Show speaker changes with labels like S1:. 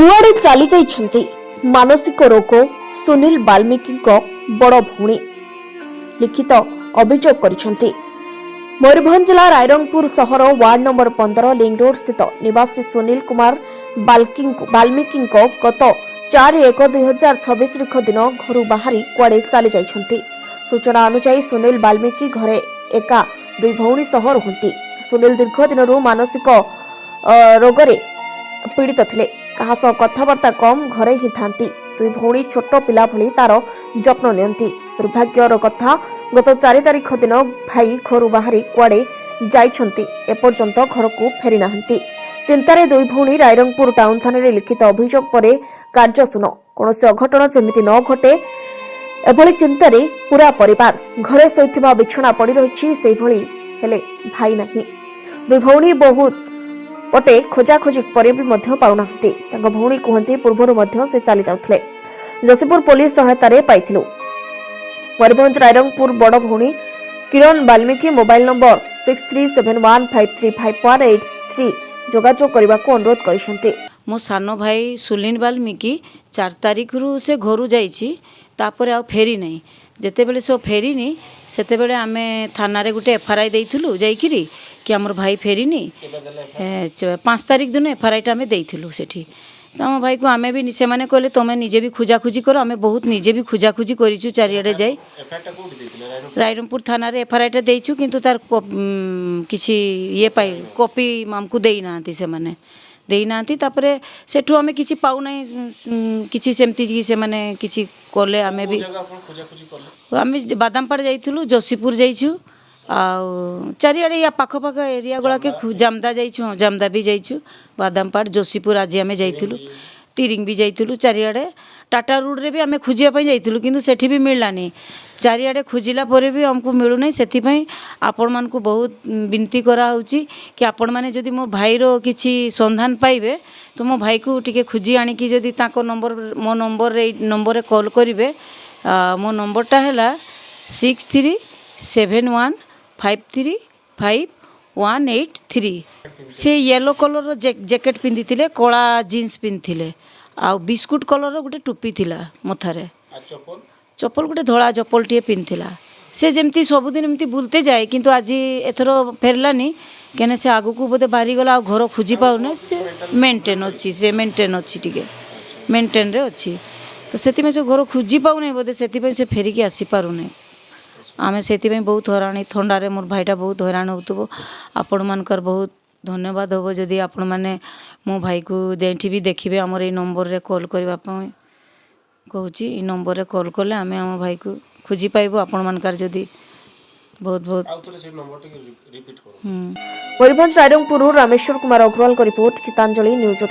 S1: कुआड़े चली जाइछन्ति मानसिक रोग सुनील बाल्मीकि बड़ भौणी लिखित अभियोग करिछन्ति। मयूरभंज जिला रायरंगपुर सहर वार्ड नंबर 15 लिंक रोड स्थित निवासी सुनील कुमार बाल्मीकि गत 4/1/2026 तारिख दिन घर बाहरी कुआड़े चली जाइछन्ति। सूचना अनुसार सुनील बाल्मीकि घरे एका दुई भौणी सह रुहंती। सुनील दीर्घ दिन मानसिक रोगरे पीड़ित थिले। कहा सह कथबार्ता कम घरे ही थांती। दुई भौणी छोट पिला भली तार जत्न नियंती। दुर्भाग्यर कथा गत 4 तारिख दिन भाई घर बाहरी कुआड़े जाइछन्ति एपर्यंत घर को फेरी नाहंती। चिंतारे दुई भौणी रायरंगपुर टाउन थाना लिखित अभियोग पर कार्यशून कौनसी अघटन जेमिति न घटे एभली चिंतारे पूरा परिवार घरे शोइथिबा बिछଣା पड़ी रही से हेले भाई नहीं। दुई भौणी बहुत पटे खोजाखोजी पर भी पाउनाहांती। भौणी कहती पूर्व से चली जाउथले। जसीपुर पुलिस सहायता पाइथिलु। मयूरभंज रायरंगपुर बड़ भौणी किरण बाल्मीकि मोबाइल नंबर 6371535183 जोगाजोग करने को अनुरोध करिसेंती।
S2: मो सानो भाई सुनील बाल्मीकि 4 तारिख रु से घर जाइछि तापर आ फेरी नहीं। जेते बेले सो फेरी नी सेते बेले आमे थाना रे गुटे एफआरआई देइथिलु जाइकिरी कि हमर भाई फेरीनी 5 तारिख दिन एफआरआई टा आमे देइथिलु सेठी। तो हम भाई को आमे भी से माने कहले तमे निजे भी खोजाखोजी करो। आमे बहुत निजे भी खोजाखोजी करिछु चारियाडे जाई। रायरंगपुर थाना रे एफआरआई टा देइछु किंतु तार किछि ये पाई कॉपी हमकु देई नांती से माने देई नांती। तापरे सेठु आमे किछि पाउ नै किछि सेमती कि से माने किछि कोले आमे भी आमे बादामपाड़ जाइथिलु जोशीपुर जाइछु आ चारियाडे या पाख पाख एरिया गुड़ा के जामदा जाइछु जामदा भी जाइछु बादामपाड़ जोशीपुर आज आमे जाइथिलु तिरिंग भी जाइथिलु चारियाडे टाटा रोड रे भी आमे खोजिया पई जाइथिलु किंतु सेठी भी मिललानी। चारियाडे खोजिला परे भी हमको मिलु नै। सेथि पई आपण मान को बहुत विनती करा होउची कि आपण माने जदी मो भाई रो किछि संधान पाइबे तो मो भाई को टिके खोजी आनी कि जदी ताको नंबर मो नंबर रे कॉल करिवे। मो नंबर टा हैला 6371535183। से येलो कलर रो जैकेट पिंदी थिले कोला जीन्स पिंथिले आ बिस्कुट कलर गोटे टोपी थिला मथारे चप्पल गोटे धड़ा चप्पल टे पिंथिला। से जमती सबुदिन एमती बुलते जाए किंतु आज एथर फेरलानी केने से आगु को बोधे बाहरी गला घर खोजी पाउने। से मेंटेन अच्छी से मेंटेन अच्छी टिके मेंटेन रे अच्छी तो सेति में से घर खोजी पाउने बोधे सेति से फेरिकी आसी पारुने। आमे सेति में बहुत हैरानी ठंडारे मोर भाईटा बहुत हैरान होतबो। आपण मानकर बहुत धन्यवाद होबो जदि आपण माने मो भाई को देठी भी देखिबे हमर ए नंबर रे कॉल करबा पई कहूची। ई नंबर रे कॉल करले आमे हम भाई को खोजी पाइबो। आपण मानकर जदि बहुत बहुत
S1: मयूरभंज रायरंगपुर रामेश्वर कुमार अग्रवाल को रिपोर्ट गीतांजलि न्यूज।